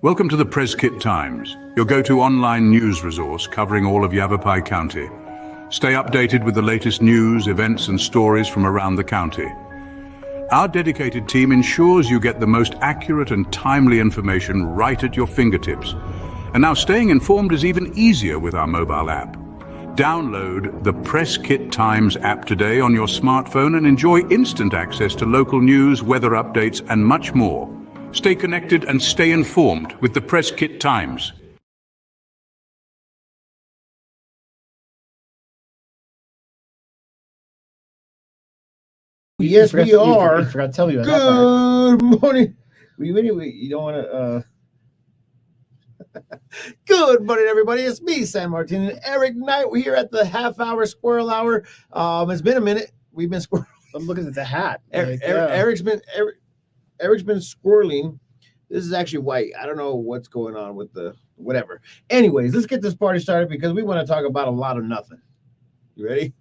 Welcome to the Prescott Times, your go-to online news resource covering all of Yavapai County. Stay updated with the latest news, events, and stories from around the county. Our dedicated team ensures you get the most accurate and timely information right at your fingertips. And now staying informed is even easier with our mobile app. Download the Prescott Times app today on your smartphone and enjoy instant access to local news, weather updates, and much more. Stay connected and stay informed with the Prescott Times. Yes, we are. You forgot to tell me about Good morning. You don't want to. Good morning, everybody. It's me, San Martin, and Erik Knight. We're here at the half-hour Squirrel Hour. It's been a minute. We've been squirreling. I'm looking at the hat. Eric's been squirreling. This is actually white. I don't know what's going on with the whatever. Anyways, let's get this party started because we want to talk about a lot of nothing. You ready?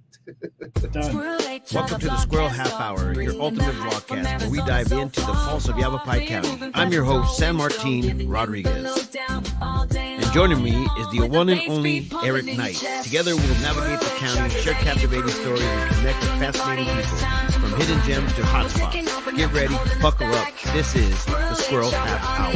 Welcome to the Squirrel Half Hour, your ultimate vlogcast where we dive into the pulse of Yavapai County. I'm your host, San Martin Rodriguez. And joining me is the one and only Erik Knight. Together we'll navigate the county, share captivating stories, and connect with fascinating people, from hidden gems to hotspots. Get ready, buckle up. This is the Squirrel Half Hour.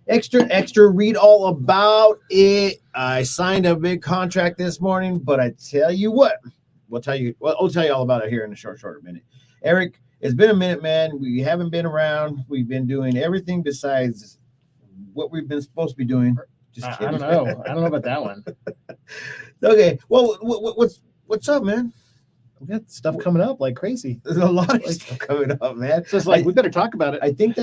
Extra, read all about it. I signed a big contract this morning, but I tell you what, I'll tell you all about it here in a short minute. Erik, it's been a minute, man. We haven't been around. We've been doing everything besides what we've been supposed to be doing. I don't know. I don't know about that one. Okay. Well, what's up, man? We got stuff coming up like crazy. There's a lot of stuff coming up, man. So it's like we better talk about it. I think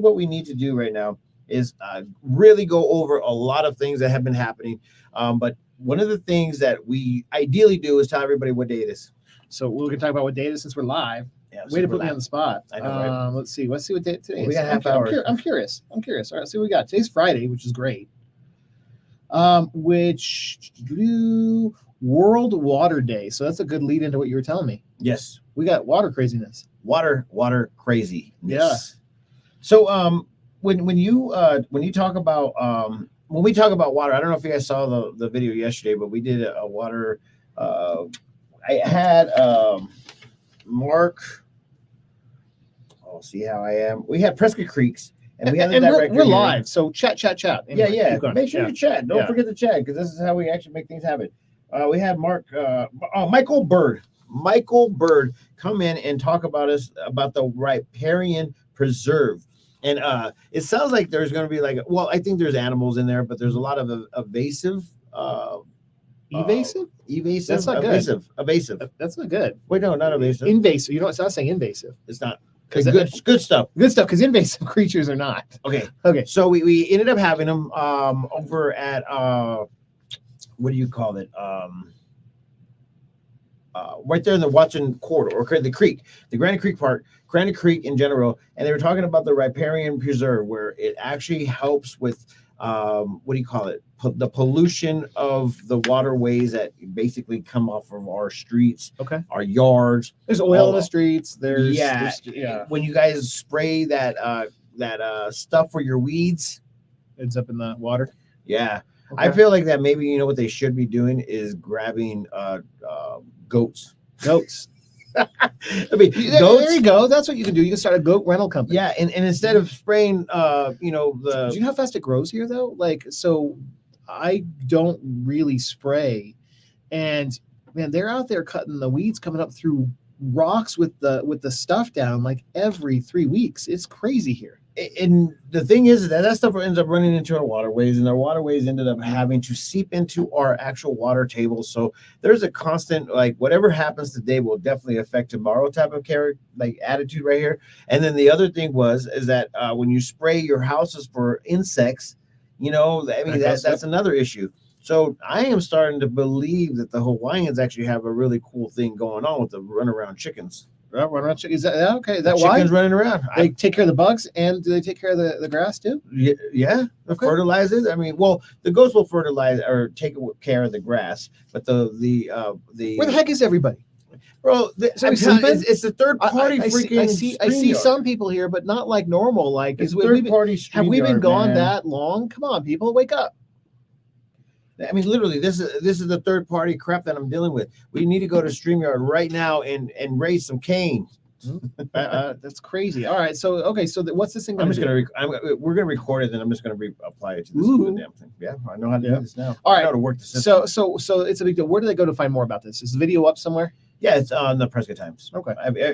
what we need to do right now is really go over a lot of things that have been happening. But one of the things that we ideally do is tell everybody what day it is. So we're going to talk about what day it is since we're live. Yeah, way to put me on the spot. I know, right? Let's see what day today is. We got a half hour. I'm curious. All right, let's see what we got. Today's Friday, which is great. World Water Day. So that's a good lead into what you were telling me. Yes. We got water craziness. Water crazy. Yeah. So when you talk about when we talk about water, I don't know if you guys saw the video yesterday, but we did a water. I had Mark. Oh, see how I am. We had Prescott Creeks, and we had the director. We're live, so chat. Anyway, yeah. Make sure you chat. Don't forget to chat because this is how we actually make things happen. We had Michael Bird come in and talk about the riparian preserve. And it sounds like there's going to be I think there's animals in there, but there's a lot of evasive. Evasive? That's not good. Evasive. That's not good. Wait, no, not evasive. Invasive. You know, it's not saying invasive. It's not. Good stuff. Good stuff, because invasive creatures are not. Okay. So we ended up having them over at what do you call it? Right there in the Watson corridor, or the creek, the Granite Creek Park, Granite Creek in general, and they were talking about the riparian preserve, where it actually helps with what do you call it? The pollution of the waterways that basically come off of our streets, our yards. There's oil in the streets. There's When you guys spray that stuff for your weeds, ends up in the water. Yeah. Okay. I feel like that maybe you know what they should be doing is grabbing goats. I mean, goats, there you go. That's what you can do. You can start a goat rental company. Yeah, and instead of spraying, do you know how fast it grows here though? So I don't really spray, and man, they're out there cutting the weeds coming up through rocks with the stuff down like every 3 weeks. It's crazy here. And the thing is that stuff ends up running into our waterways, and our waterways ended up having to seep into our actual water table. So there's a constant, whatever happens today will definitely affect tomorrow type of attitude right here. And then the other thing is that when you spray your houses for insects, that's another issue. So I am starting to believe that the Hawaiians actually have a really cool thing going on with the runaround chickens. Is that okay? Is that why? Chickens running around. They take care of the bugs, and do they take care of the grass too? Yeah. Okay. Fertilize it. I mean, the goats will fertilize or take care of the grass, but the where the heck is everybody? bro. So I'm we telling you, sleeping? it's the third party I see, freaking. I see StreamYard. some people here, but not like normal. Like, It's have third party. have we been gone man. that long? Come on, people, wake up. I mean, literally, this is the third party crap that I'm dealing with. We need to go to StreamYard right now and raise some cane. That's crazy. All right, so okay, so what's this thing? I'm just do? we're gonna record it, then I'm just gonna apply it to this Ooh. damn thing. Yeah, I know how to Yeah. do this now. All I right. know how to work the system. So it's a big deal. Where do they go to find more about this? Is the video up somewhere? Yeah, it's on the Prescott Times. Okay.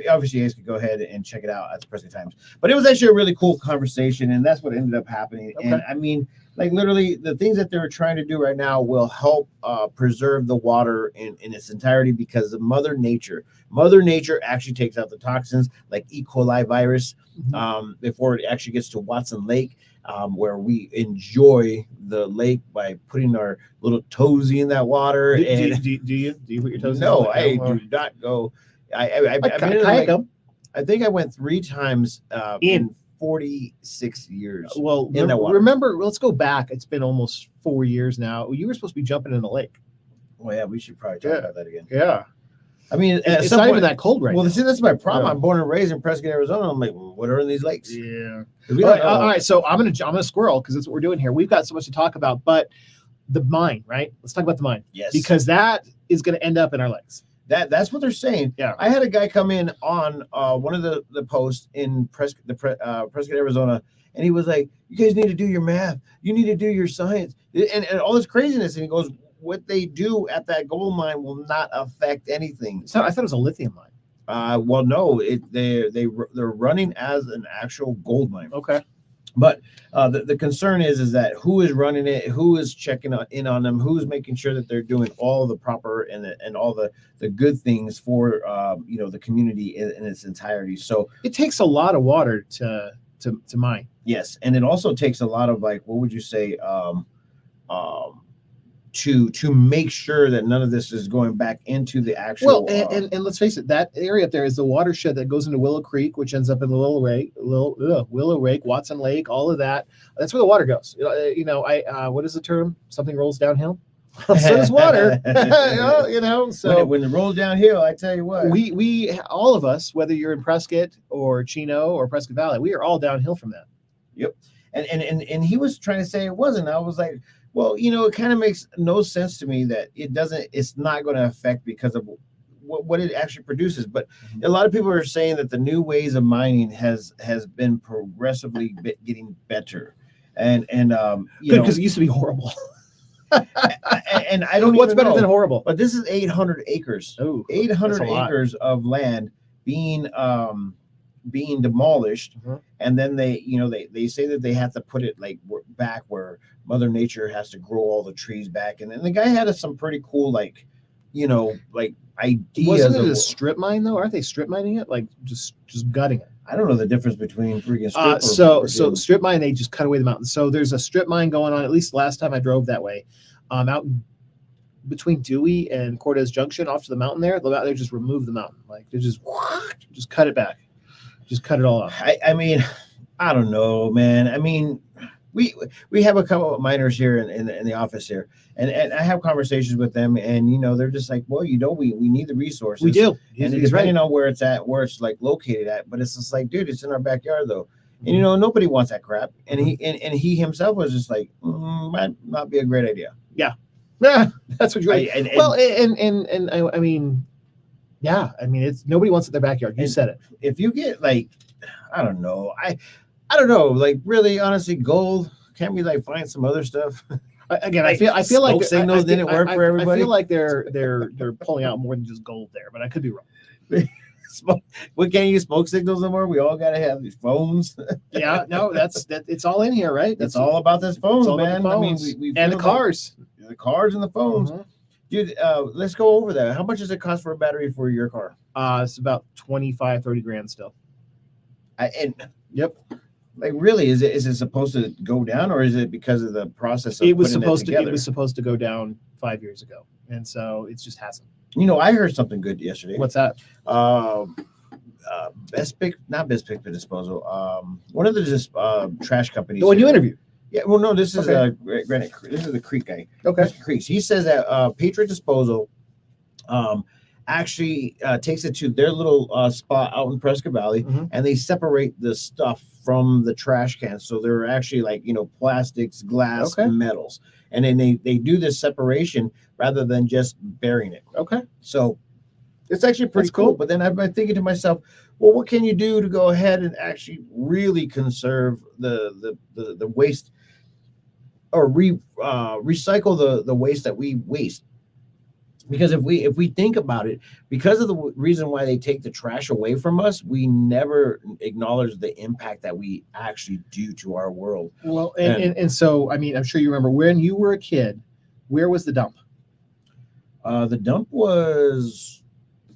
Obviously, you guys could go ahead and check it out at the Prescott Times. But it was actually a really cool conversation, and that's what ended up happening. Okay. And I mean, like literally, the things that they're trying to do right now will help preserve the water in its entirety because of Mother Nature actually takes out the toxins like E. coli virus before it actually gets to Watson Lake. Where we enjoy the lake by putting our little toesy in that water. Do you put your toes in? No, I do not go. I think I went 3 times in 46 years. Well, in that water. remember, let's go back. It's been almost 4 years now. You were supposed to be jumping in the lake. Well, yeah, we should probably talk about that again. Yeah. I mean, it's not even that cold right now. Well, see, that's my problem. Yeah. I'm born and raised in Prescott, Arizona. I'm like, what are in these lakes? Yeah. All right. So I'm gonna squirrel because that's what we're doing here. We've got so much to talk about, but the mine, right? Let's talk about the mine. Yes. Because that is going to end up in our lakes. That's what they're saying. Yeah. I had a guy come in on one of the posts in Prescott, Arizona, and he was like, "You guys need to do your math. You need to do your science, and all this craziness." And he goes, "What they do at that gold mine will not affect anything." So I thought it was a lithium mine. Well, no, they're running as an actual gold mine. Okay. But the concern is that who is running it, who is checking in on them, who's making sure that they're doing all the proper and all the good things for the community in its entirety. So it takes a lot of water to mine. Yes, and it also takes a lot of, like, what would you say, to make sure that none of this is going back into the actual. Well, and let's face it, that area up there is the watershed that goes into Willow Creek, which ends up in Willow Lake, Watson Lake, all of that. That's where the water goes. What is the term? Something rolls downhill. So does water. So when it rolls downhill, I tell you what, we all of us, whether you're in Prescott or Chino or Prescott Valley, we are all downhill from that. Yep. And he was trying to say it wasn't. I was like, well, it kind of makes no sense to me that it's not going to affect because of what it actually produces. But a lot of people are saying that the new ways of mining has been progressively getting better. And because it used to be horrible. and I don't what's even better know, than horrible. But this is 800 acres. Oh, 800 acres of land being demolished, and then they say that they have to put it like back where Mother Nature has to grow all the trees back, and then the guy had some pretty cool ideas. Wasn't it a strip mine though? Aren't they strip mining it, like just gutting it? I don't know the difference between freaking strip. So strip mine, they just cut away the mountain. So there's a strip mine going on. At least last time I drove that way, out between Dewey and Cortez Junction, off to the mountain there. They just remove the mountain, like they just cut it back. Just cut it all off. I mean, I don't know, man. I mean, we have a couple of miners here in the office here, and I have conversations with them, and they're just like, well, we need the resources. We do, and depending on where it's at, where it's like located at, but it's just like, dude, it's in our backyard though, and nobody wants that crap, and he himself was just like, might not be a great idea. Yeah, that's what you're. I mean. Yeah, I mean, it's nobody wants it in their backyard. You said it. If you get I don't know, I don't know, like really, honestly, gold. Can't we find some other stuff? Again, I feel like smoke signals didn't work for everybody. I feel like they're pulling out more than just gold there, but I could be wrong. We can't use smoke signals anymore. We all gotta have these phones. Yeah, no, it's all in here, right? It's all about this phone, man. I mean, and the cars, the cars and the phones. Dude, let's go over that. How much does it cost for a battery for your car? It's about 25-30 grand still. Yep. Like, really, is it supposed to go down, or is it because of the process of it was putting supposed to go down 5 years ago, and so it just hasn't. I heard something good yesterday. What's that? Best Pick Disposal. One of the trash companies. The one you interviewed. Yeah, well, no, this is Granite. This is the Creek guy. Okay. Creeks. He says that Patriot Disposal actually takes it to their little spot out in Prescott Valley, and they separate the stuff from the trash cans. So they're actually like, plastics, glass, and metals. And then they do this separation rather than just burying it. Okay. So it's actually pretty cool. But then I've been thinking to myself, well, what can you do to go ahead and actually really conserve the waste, or recycle the waste that we waste? Because if we think about it, because of the reason why they take the trash away from us, we never acknowledge the impact that we actually do to our world. Well, and so, I mean, I'm sure you remember when you were a kid, where was the dump? The dump was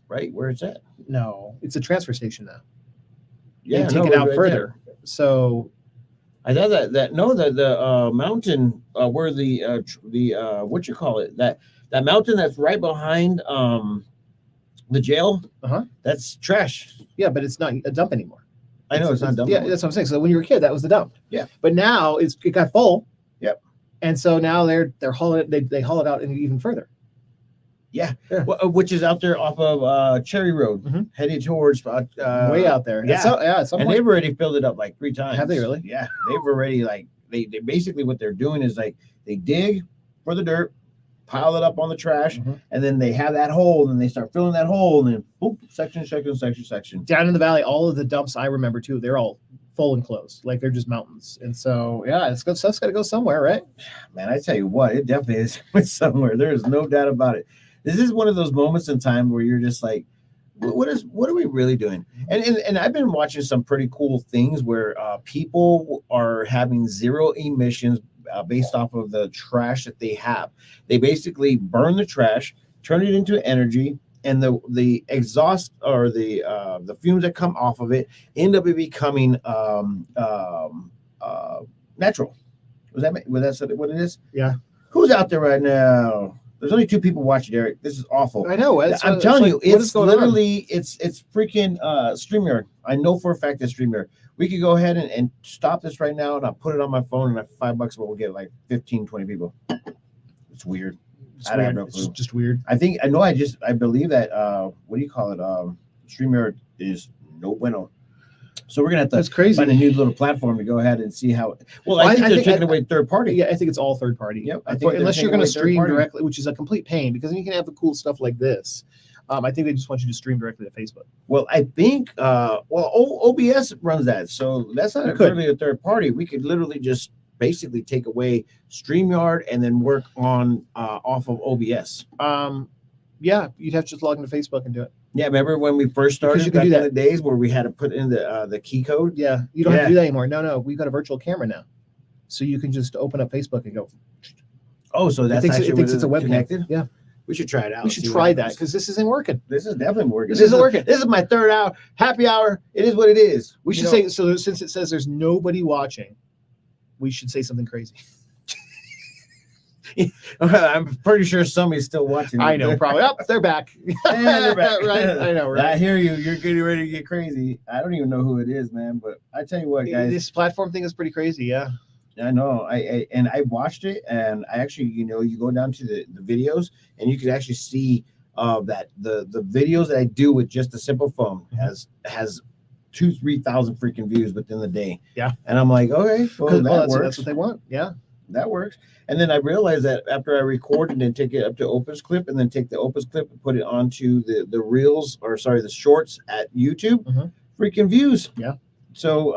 right where it's at. No, it's a transfer station now. Yeah, take it out further. There. So I thought the mountain where the what you call it, that mountain that's right behind the jail, that's trash. Yeah, but it's not a dump anymore. I know it's not dump. Yeah, that's what I'm saying. So when you were a kid, that was the dump. Yeah, but now it got full. Yep. And so now they're hauling it. They haul it out even further. Yeah. Which is out there off of Cherry Road, heading towards way out there. Yeah, and they've already filled it up like 3 times. Have they really? Yeah, they've already they basically what they're doing is like they dig for the dirt, pile it up on the trash, and then they have that hole, and they start filling that hole, and then boop, section. Down in the valley, all of the dumps I remember too, they're all full and closed, like they're just mountains. And so stuff's got to go somewhere, right? Man, I tell you what, it definitely is somewhere. There is no doubt about it. This is one of those moments in time where you're just like, what are we really doing? And I've been watching some pretty cool things where people are having zero emissions based off of the trash that they have. They basically burn the trash, turn it into energy, and the exhaust or the fumes that come off of it end up becoming natural. Was that what it is? Yeah. Who's out there right now? There's only 2 people watching, Eric. This is awful. I know. I'm telling you, it's literally it's freaking StreamYard. I know for a fact that StreamYard. We could go ahead and stop this right now, and I'll put it on my phone, and at $5, but we'll get like 15, 20 people. It's weird. I have no clue. It's just weird. I believe that what do you call it? StreamYard is no bueno. So we're gonna have to That's crazy. Find a new little platform to go ahead and see how. Well, I think they're taking away third party. Yeah, I think it's all third party. Yep. Unless you're going to stream directly, which is a complete pain, because then you can have the cool stuff like this. I think they just want you to stream directly to Facebook. Well, I think OBS runs that, so that's not really a third party. We could literally just basically take away StreamYard and then work on off of OBS. Yeah, you'd have to just log into Facebook and do it. Yeah, remember when we first started back in the days where we had to put in the key code? Yeah, you don't have to do that anymore. No, we've got a virtual camera now, so you can just open up Facebook and go. Oh, so that's it thinks it's a webcam. Connected? Yeah, we should try it out. We should try that because this isn't working. This is definitely working. This isn't working. This is my 3rd hour, happy hour. It is what it is. We should say, so since it says there's nobody watching, we should say something crazy. I'm pretty sure somebody's still watching. I know, probably. Oh, they're back. They're back. Right? I know, right? I hear you. You're getting ready to get crazy. I don't even know who it is, man. But I tell you what, guys. This platform thing is pretty crazy. Yeah. I know. I watched it, and I actually, you go down to the videos, and you can actually see that the videos that I do with just a simple phone has 2,000-3,000 freaking views within the day. Yeah. And I'm like, okay, well, that works. That's what they want. Yeah. That works. And then I realized that after I record and then take it up to Opus Clip and then take the Opus Clip and put it onto the reels, the shorts at YouTube, freaking views. Yeah. So,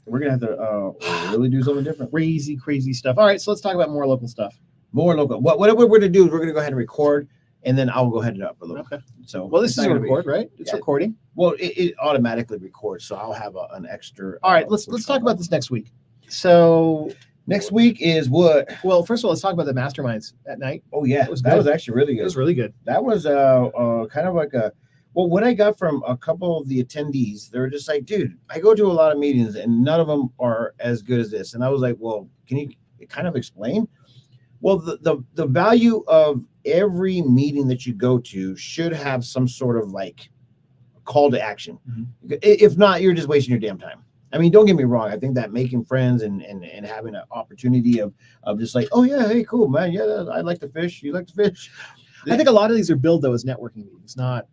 we're going to have to really do something different. Crazy stuff. All right. So let's talk about more local stuff. More local. What we're going to do is we're going to go ahead and record, and then I'll go ahead and upload. Okay. So, well, this is a record, right? It's recording. Well, it automatically records, so I'll have an extra. All right. Let's talk about this next week. So next week is what? Well, first of all, let's talk about the masterminds at night. Oh yeah, that was actually really good. It was really good. That was kind of like what I got from a couple of the attendees. They were just like, dude, I go to a lot of meetings and none of them are as good as this. And I was like, well, can you kind of explain? Well, the value of every meeting that you go to should have some sort of like call to action. If not, you're just wasting your damn time. I mean, don't get me wrong. I think that making friends and having an opportunity of just like, oh yeah, hey, cool, man. Yeah, I like to fish. You like to fish. I think a lot of these are billed though as networking meetings, not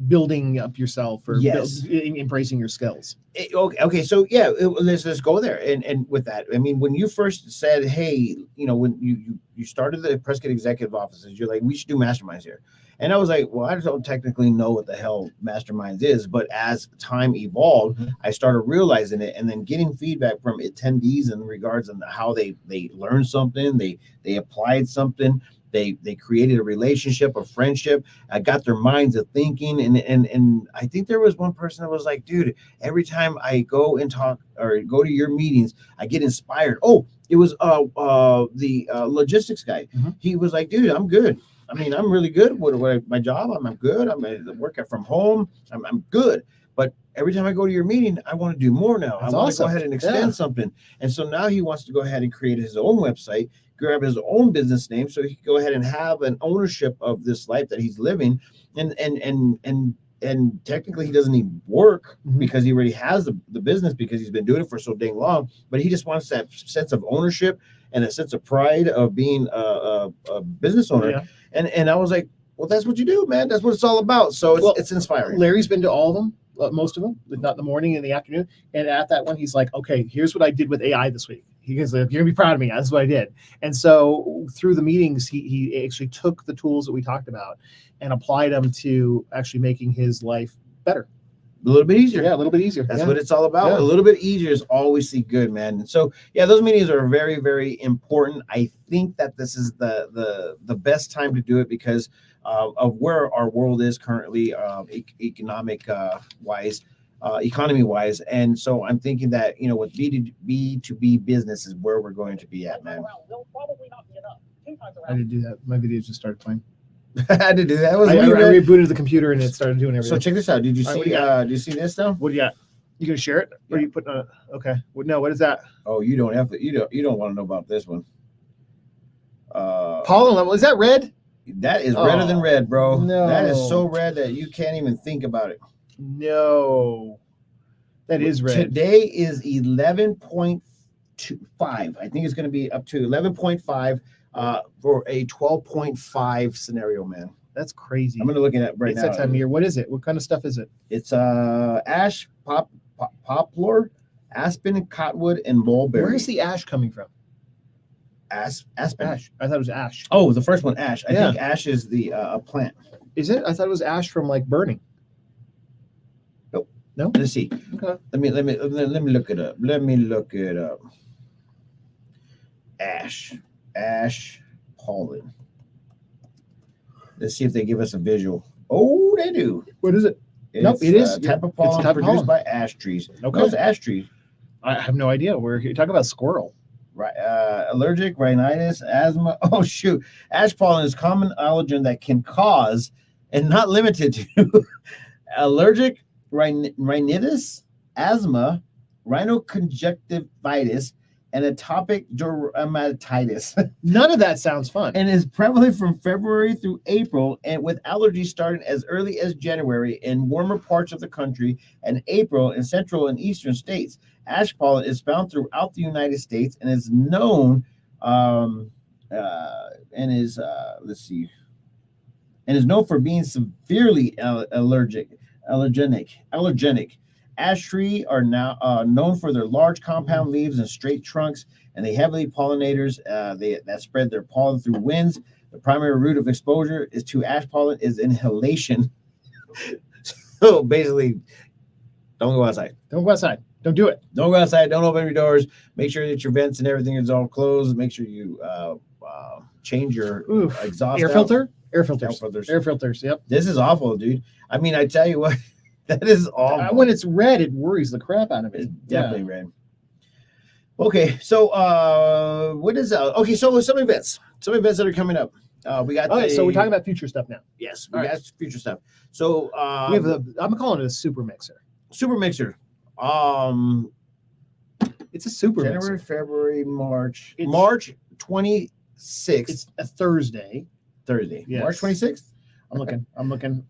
building up yourself or Yes. embracing your skills. Okay, so yeah, let's go there. And with that, I mean, when you first said, hey, when you started the Prescott executive offices, you're like, we should do masterminds here. And I was like, well, I don't technically know what the hell masterminds is, but as time evolved, I started realizing it, and then getting feedback from attendees in regards on how they learned something, they applied something. They created a relationship, a friendship. I got their minds of thinking, and I think there was one person that was like, dude, every time I go and talk or go to your meetings, I get inspired. Oh, it was the logistics guy. He was like, dude, I'm good. I mean, I'm really good with my job. I'm good. I'm working from home. I'm good. But every time I go to your meeting, I want to do more now. That's I want awesome. to go ahead and extend something. And so now he wants to go ahead and create his own website, grab his own business name, so he can go ahead and have an ownership of this life that he's living. And technically he doesn't need work because he already has the business, because he's been doing it for so dang long. But he just wants that sense of ownership and a sense of pride of being a business owner. Yeah. And I was like, well, that's what you do, man. That's what it's all about. So it's inspiring. Larry's been to all of them, most of them, if not in the morning and the afternoon. And at that one, he's like, okay, here's what I did with AI this week. He goes, you're gonna be proud of me. That's what I did. And so through the meetings, he actually took the tools that we talked about and applied them to actually making his life better. A little bit easier. Yeah, a little bit easier. That's what it's all about. Yeah. A little bit easier is always see good, man. And so yeah, those meetings are very, very important. I think that this is the best time to do it because of where our world is currently, economy wise. And so I'm thinking that, with B2B business is where we're going to be at, man. I did do that. My videos just started playing. I had to do that. I rebooted the computer and it started doing everything. So check this out. Did you All see? right, Did you see this now? What do you got? You gonna share it? Or are you putting on? Okay. Well, no. What is that? Oh, you don't have to. You don't want to know about this one. Pollen level. Is that red? That is redder than red, bro. No. That is so red that you can't even think about it. No. That is red. Today is 11.25. I think it's going to be up to 11.5 for a 12.5 scenario, man. That's crazy. I'm going to look at it right now. It's that time of year. What is it? What kind of stuff is it? It's ash, poplar, aspen, cottonwood, and mulberry. Where's the ash coming from? Aspen. Ash. I thought it was ash. Oh, the first one, ash. I Yeah. think ash is the a plant. Is it? I thought it was ash from like burning. Nope. No. Let's see. Okay. Let me look it up. Let me look it up. Ash pollen. Let's see if they give us a visual. Oh, they do. What is it? Nope, it is a type of pollen produced by ash trees. Okay. No, it's ash trees. I have no idea. We're here talking about squirrel. Right, allergic rhinitis, asthma. Oh shoot! Ash pollen is a common allergen that can cause, and not limited to, allergic rhinitis, asthma, rhinoconjunctivitis, and atopic dermatitis. None of that sounds fun. And is prevalent from February through April, and with allergies starting as early as January in warmer parts of the country, and April in central and eastern states. Ash pollen is found throughout the United States and is known for being severely allergenic. Ash trees are now known for their large compound leaves and straight trunks, and they heavily pollinators that spread their pollen through winds. The primary route of exposure to ash pollen is inhalation. So basically, don't go outside. Don't go outside. Don't do it. Don't go outside. Don't open your doors. Make sure that your vents and everything is all closed. Make sure you change your exhaust. Air filters. Air filters. Yep. This is awful, dude. I mean, I tell you what, that is awful. When it's red, it worries the crap out of me. It's definitely red. Okay, so what is okay? So some events that are coming up. We got. Okay, so we're talking about future stuff now. Yes, we got future stuff. So we have I'm calling it a super mixer. Super mixer. It's a super January, mixer. February, March. March 26th. It's a Thursday. Yes. March 26th. I'm looking.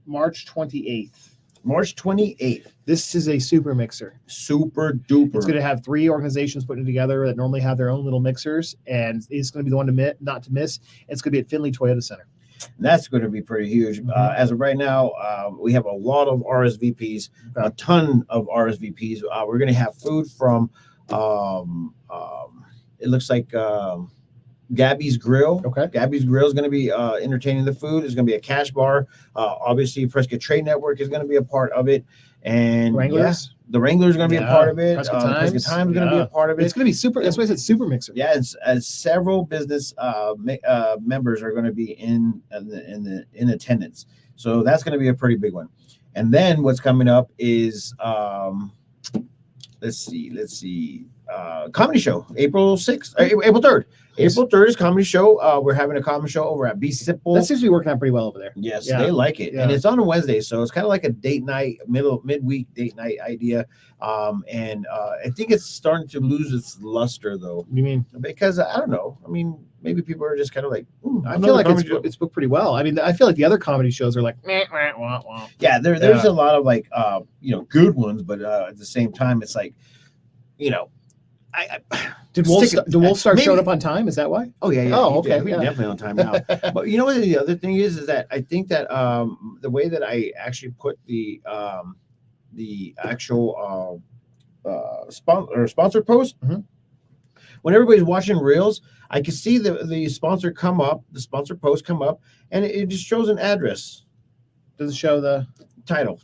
March 28th. March 28th. This is a super mixer. Super duper. It's going to have 3 organizations putting it together that normally have their own little mixers, and it's going to be the one not to miss. It's going to be at Findlay Toyota Center. That's going to be pretty huge. As of right now, we have a lot of RSVPs, a ton of RSVPs. We're going to have food from, it looks like Gabby's Grill. Okay. Gabby's Grill is going to be entertaining the food. There's going to be a cash bar. Obviously, Prescott Trade Network is going to be a part of it. And Wranglers? The Wranglers are going to be a part of it. Prescott Times is going to be a part of it. It's going to be super. That's why I said super mixer. Yeah, and several business members are going to be in attendance. So that's going to be a pretty big one. And then what's coming up is let's see, comedy show, April 6th, April 3rd. Yes. April 3rd is comedy show. We're having a comedy show over at Be Simple. That seems to be working out pretty well over there. Yes, Yeah. they like it. Yeah. And it's on a Wednesday, so it's kind of like a date night, midweek date night idea. And I think it's starting to lose its luster, though. What do you mean? Because I don't know. I mean, maybe people are just kind of like, I feel like it's booked pretty well. I mean, I feel like the other comedy shows are like, meh, meh, wah, wah. Yeah, there's a lot of like, good ones, but at the same time, it's like, Did Wolfstar showed up on time? Is that why? Oh yeah. Oh, okay. We're definitely on time now. But you know what? The other thing is that I think that the way that I actually put the actual sponsor post, when everybody's watching reels, I can see the sponsor come up, the sponsor post come up, and it just shows an address. Does it show the title?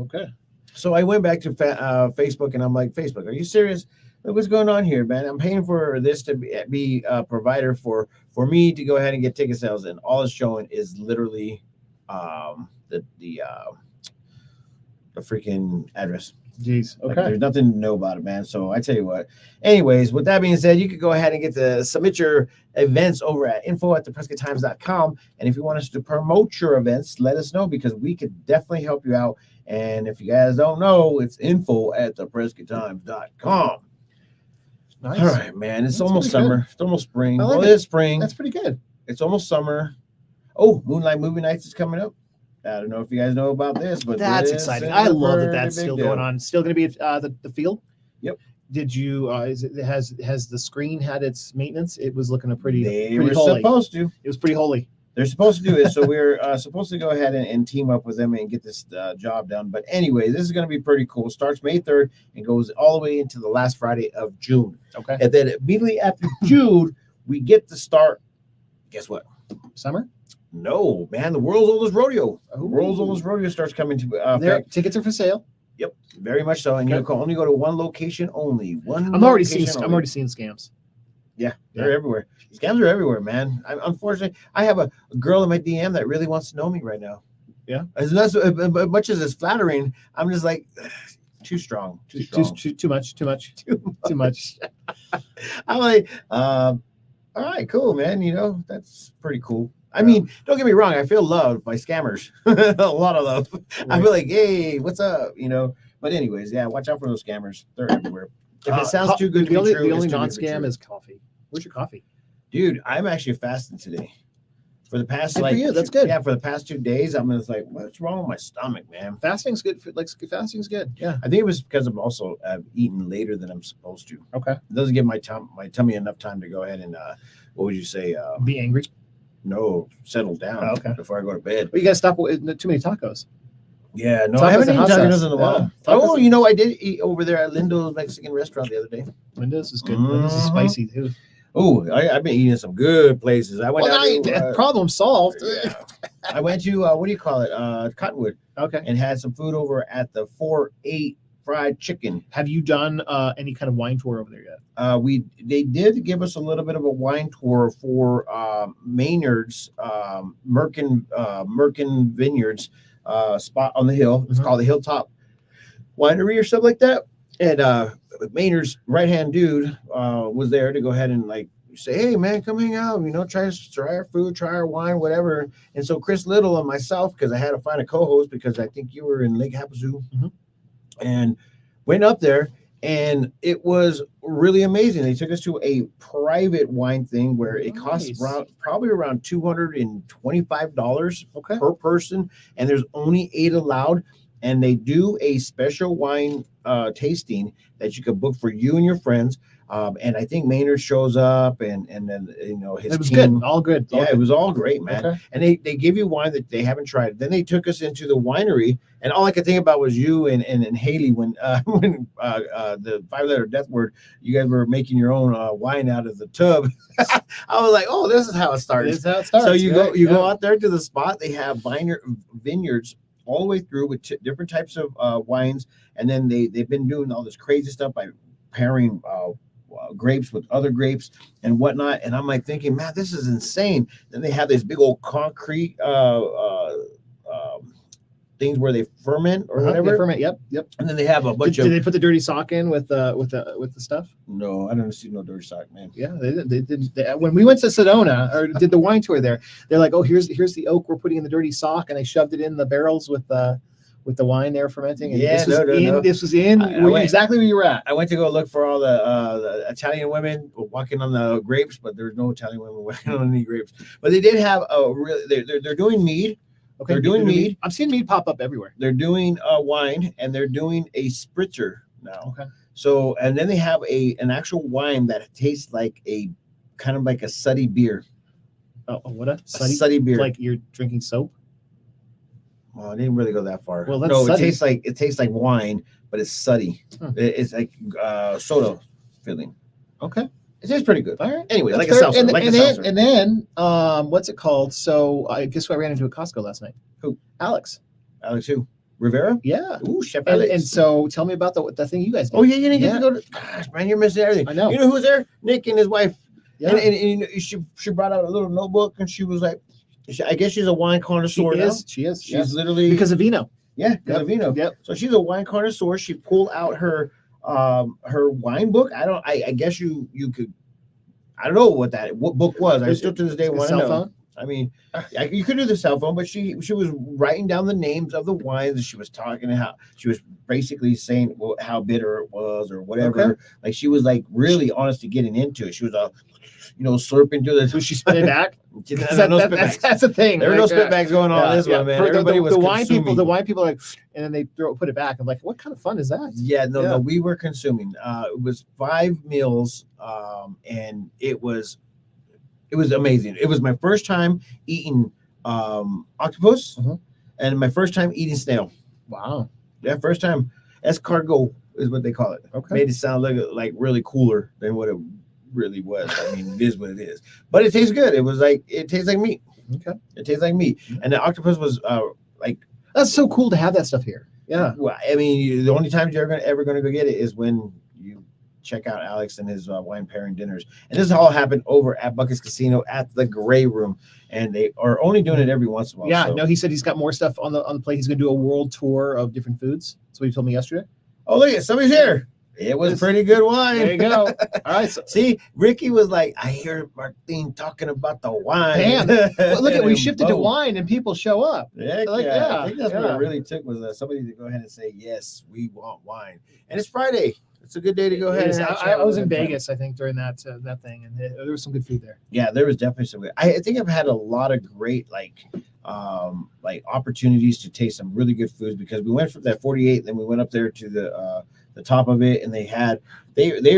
Okay. So I went back to Facebook and I'm like, Facebook, are you serious? What's going on here, man? I'm paying for this to be a provider for me to go ahead and get ticket sales, and all it's showing is literally the freaking address. Jeez. Okay. Like, there's nothing to know about it, man. So I tell you what. Anyways, with that being said, you could go ahead and submit your events over at info@theprescotttimes.com. And if you want us to promote your events, let us know, because we could definitely help you out. And if you guys don't know, it's info@theprescotttimes.com. Nice. All right, man. It's That's almost pretty summer. good. It's almost spring. I like Well, it. it is spring. That's pretty good. It's almost summer. Oh, Moonlight Movie Nights is coming up. I don't know if you guys know about this, but That's this exciting. is I a love that pretty that's big still deal. going on. Still going to be at the field. Yep. Did you? Has the screen had its maintenance? It was looking pretty. They pretty were holy. supposed to. It was pretty holy. They're supposed to do it, so we're supposed to go ahead and team up with them and get this job done. But anyway, this is going to be pretty cool. Starts May 3rd and goes all the way into the last Friday of June. Okay. And then immediately after June, we get to start. Guess what? Summer. No, man, the world's oldest rodeo. Ooh. World's oldest rodeo starts coming to There, tickets are for sale. Yep, very much so. And you can only go to one location only. I'm already seeing scams. Yeah, they're everywhere. Scams are everywhere, man. Unfortunately, I have a girl in my DM that really wants to know me right now. Yeah. As much as it's flattering, I'm just like, too strong. Too much. I'm like, all right, cool, man. That's pretty cool. I mean, don't get me wrong. I feel loved by scammers. A lot of love. Right. I feel like, hey, what's up? But anyways, yeah, watch out for those scammers. They're everywhere. If it sounds too good to be true, the only non-scam is coffee. Where's your coffee? Dude, I'm actually fasting today. For the past for you, that's good. Yeah, for the past 2 days, I'm just like, what's wrong with my stomach, man? Fasting's good. Fasting's good. Yeah. I think it was because I'm also eating later than I'm supposed to. Okay. It doesn't give my tummy enough time to go ahead and what would you say? Be angry. No, settle down. Before I go to bed. Well, you gotta stop with too many tacos. Yeah, no, Tacos I haven't and eaten hot tacos sauce. in a while. Yeah. I did eat over there at Lindo's Mexican restaurant the other day. Lindo's is good. Lindo's is spicy too. Oh, I've been eating some good places. I went problem solved. Yeah. I went to what do you call it? Cottonwood. Okay. And had some food over at the 4-8 fried chicken. Have you done any kind of wine tour over there yet? They did give us a little bit of a wine tour for Maynard's Merkin Vineyards spot on the hill. It's called the Hilltop Winery or something like that. And Maynard's right-hand dude was there to go ahead and say, hey, man, come hang out, try our food, try our wine, whatever. And so Chris Little and myself, because I had to find a co-host because I think you were in Lake Havasu, and went up there, and it was really amazing. They took us to a private wine thing where it costs probably around $225 per person, and there's only 8 allowed. and they do a special wine tasting that you could book for you and your friends. And I think Maynard shows up, and then his It was team. good, all good. Yeah, it was all great, man. Okay. And they give you wine that they haven't tried. Then they took us into the winery, and all I could think about was you and Haley when the 5-letter death word, you guys were making your own wine out of the tub. I was like, oh, this is how it starts. This is how it starts. So you right? go out there to the spot. They have vineyards all the way through with different types of wines, and then they've been doing all this crazy stuff by pairing grapes with other grapes and whatnot. And I'm like thinking, man, this is insane. Then they have this big old concrete things where they ferment or whatever. They ferment. Yep. And then they have a bunch Did they put the dirty sock in with the stuff? No, I didn't see no dirty sock, man. Yeah, they did. When we went to Sedona or did the wine tour there, they're like, oh, here's the oak we're putting in the dirty sock, and they shoved it in the barrels with the wine they were fermenting. And Yeah, this was exactly where you were at. I went to go look for all the Italian women walking on the grapes, but there's no Italian women walking on any grapes. But they did have they're doing mead. Okay, They're doing mead. I'm seeing mead pop up everywhere. They're doing wine, and they're doing a spritzer now. Okay. So, and then they have an actual wine that tastes like a kind of like a suddy beer. Oh, what a suddy beer. Like you're drinking soap. Well, I didn't really go that far. Well, that's no, suddy. it tastes like wine, but it's suddy. It's like soda feeling. Okay. It tastes pretty good. All right. Anyway, That's like fair. a seltzer. And then, what's it called? So I guess I ran into a Costco last night. Who? Alex. Alex who? Rivera? Yeah. Ooh, Chef Alex. And so tell me about the thing you guys did. Oh, yeah, you didn't get to go to... Gosh, man, you're missing everything. I know. You know who was there? Nick and his wife. Yeah. And she brought out a little notebook, and she was like, I guess she's a wine connoisseur now. She is. She's literally... Because of vino. Yeah, because of vino. Yep. So she's a wine connoisseur. She pulled out her wine book. I guess you could... I don't know what book was. I still to this day want to know. Phone? I mean, you could do the cell phone, but she was writing down the names of the wines, and she was talking how she was basically saying how bitter it was or whatever. Okay. Like she was like really honestly getting into it. She was slurping to the. So she spit it back. That's the thing. There were no spitbacks going on this one, man. Everybody was the wine consuming. people. The wine people are like, and then they put it back. I'm like, what kind of fun is that? Yeah, no, we were consuming. It was 5 meals, and it was amazing. It was my first time eating octopus, and my first time eating snail. Wow. Yeah, first time. Escargot is what they call it. Okay. Made it sound like really cooler than what it really was. I mean, it is what it is. But it tastes good. It tastes like meat. Okay. It tastes like meat. And the octopus was like... That's so cool to have that stuff here. Yeah. Well, I mean, the only times you're ever going to go get it is when you check out Alex and his wine pairing dinners. And this all happened over at Buckets Casino at the Gray Room. And they are only doing it every once in a while. Yeah. So. No, he said he's got more stuff on the plate. He's going to do a world tour of different foods. That's what he told me yesterday. Oh, look at somebody's here. It was pretty good wine. There you go. All right. So, see, Ricky was like, I hear Martin talking about the wine. Damn. Well, look at we shifted to wine and people show up. Yeah, I think that's what it really took was somebody to go ahead and say, yes, we want wine. And it's Friday. It's a good day to go ahead. I was in Vegas, I think, during that thing, and there was some good food there. Yeah, there was definitely some good. I think I've had a lot of great like opportunities to taste some really good foods because we went from that 48, then we went up there to the top of it, and they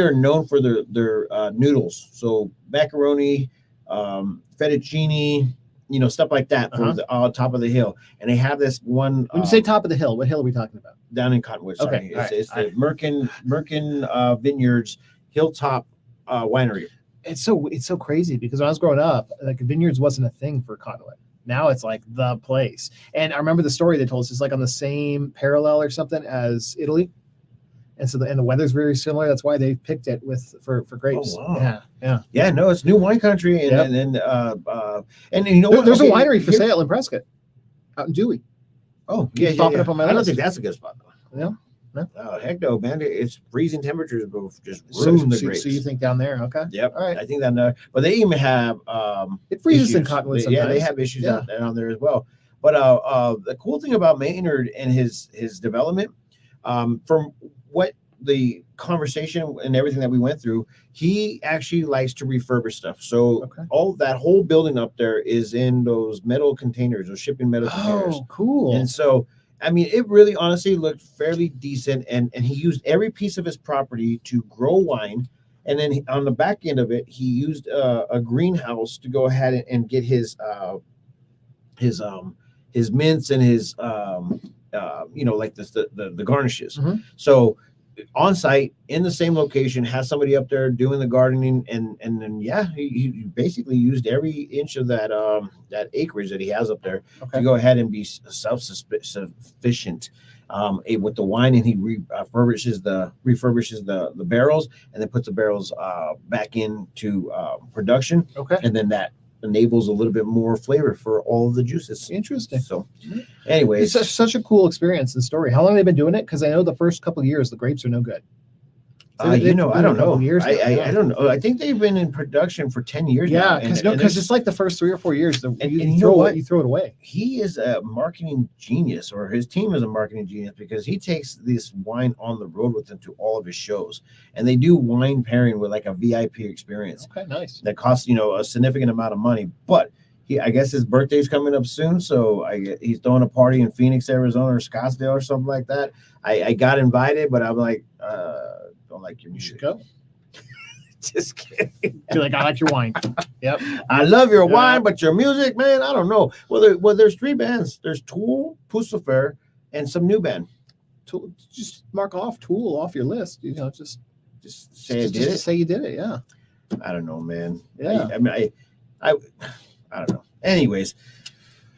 are known for their noodles. So macaroni, fettuccine, stuff like that for the top of the hill. And they have this one. When you say top of the hill, what hill are we talking about? Down in Cottonwood. Sorry. Okay. It's the Merkin Vineyards Hilltop Winery. It's so crazy because when I was growing up, like vineyards wasn't a thing for Cottonwood. Now it's like the place. And I remember the story they told us. It's like on the same parallel or something as Italy. And so the weather's very similar. That's why they picked it for grapes. Oh, wow. Yeah. No, it's new wine country, and Yep. and you know what? There's a winery for sale in Prescott, out in Dewey. Oh, Keeps popping up on my I don't list. think that's a good spot though. No. Oh heck no, man! It's freezing temperatures, but just ruin the grapes. So you think down there? Okay. Yep. All right. I think that. But they even have it freezes issues. in Cottonwood sometimes. Yeah, they have issues down there as well. But the cool thing about Maynard and his development, from what the conversation and everything that we went through, he actually likes to refurbish stuff. So all that whole building up there is in those metal containers, those shipping metal containers. Oh, cool. And so I mean, it really honestly looked fairly decent, and he used every piece of his property to grow wine. And then on the back end of it, he used a greenhouse to go ahead and get his mints and his like the garnishes. Mhm. So on site in the same location, has somebody up there doing the gardening, and then he basically used every inch of that acreage that he has up there to go ahead and be self-sufficient with the wine, and he refurbishes the barrels, and then puts the barrels back into production, and then that enables a little bit more flavor for all of the juices. Interesting. So anyways, it's such a cool experience and story. How long have they been doing it? Because I know the first couple of years the grapes are no good. I don't know. I don't know. I think they've been in production for 10 years now. Because it's like the first 3 or 4 years you know what? You throw it away. He is a marketing genius, or his team is a marketing genius, because he takes this wine on the road with him to all of his shows, and they do wine pairing with like a VIP experience. Okay, nice. That costs a significant amount of money, but I guess his birthday's coming up soon, so he's throwing a party in Phoenix, Arizona, or Scottsdale, or something like that. I got invited, but I'm like, don't like your music. You should go. Just kidding. You're like, I like your wine. Yep. I love your wine, but your music, man, I don't know. Well, there's 3 bands. There's Tool, Pucifer, and some new band. Tool, just mark off Tool off your list. Just say say you did it. Yeah. I don't know, man. Yeah. I don't know. Anyways,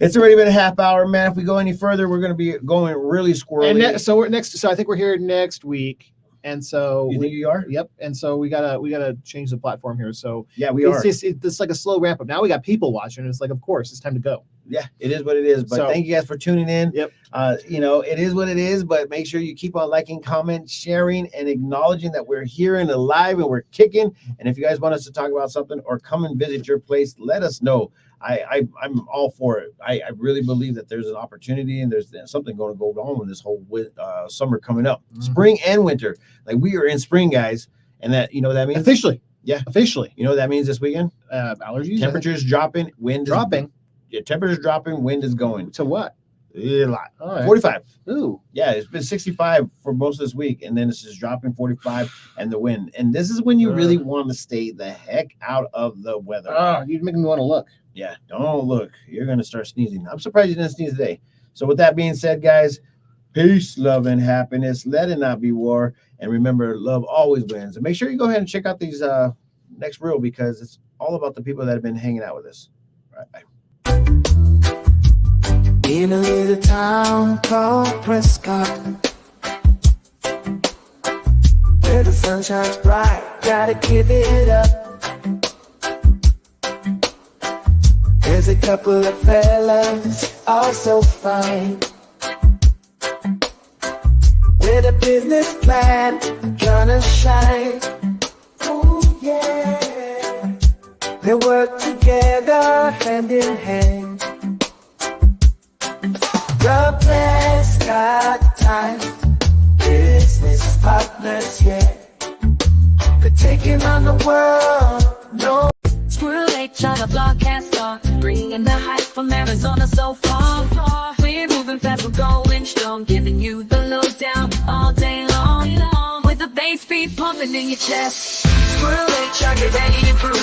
it's already been a half hour, man. If we go any further, we're going to be going really squirrely. So I think we're here next week. And so you think you are? Yep. And so we gotta change the platform here. So yeah, we are. It's like a slow ramp up. Now we got people watching. It's like, of course, it's time to go. Yeah, it is what it is. But thank you guys for tuning in. Yep. It is what it is. But make sure you keep on liking, comment, sharing, and acknowledging that we're here and alive and we're kicking. And if you guys want us to talk about something or come and visit your place, let us know. I'm all for it. I really believe that there's an opportunity and there's something going to go on with this whole summer coming up, spring and winter. Like, we are in spring, guys, and that that means officially. Yeah, officially. You know what that means this weekend? Allergies. Temperatures dropping, wind dropping. Temperatures dropping, wind is going. To what? A lot. Right. 45. Ooh. Yeah, it's been 65 for most of this week, and then it's just dropping 45 and the wind. And this is when you really want to stay the heck out of the weather. You're making me want to look. Yeah, don't look. You're going to start sneezing. I'm surprised you didn't sneeze today. So with that being said, guys, peace, love, and happiness. Let it not be war. And remember, love always wins. And make sure you go ahead and check out these next reel, because it's all about the people that have been hanging out with us. All right, bye. In a little town called Prescott, where the sun shines bright, gotta give it up. There's a couple of fellas, all so fine, with a business plan, gonna shine. Oh yeah, they work together hand in hand. The Prescott Times, business partners, yeah. They're taking on the world, no. Squirrel HR broadcaster, bringing the hype from Arizona so far. We're moving fast, we're going strong, giving you the lowdown all day long. With the bass beat pumping in your chest. Squirrel HR, get ready to prove.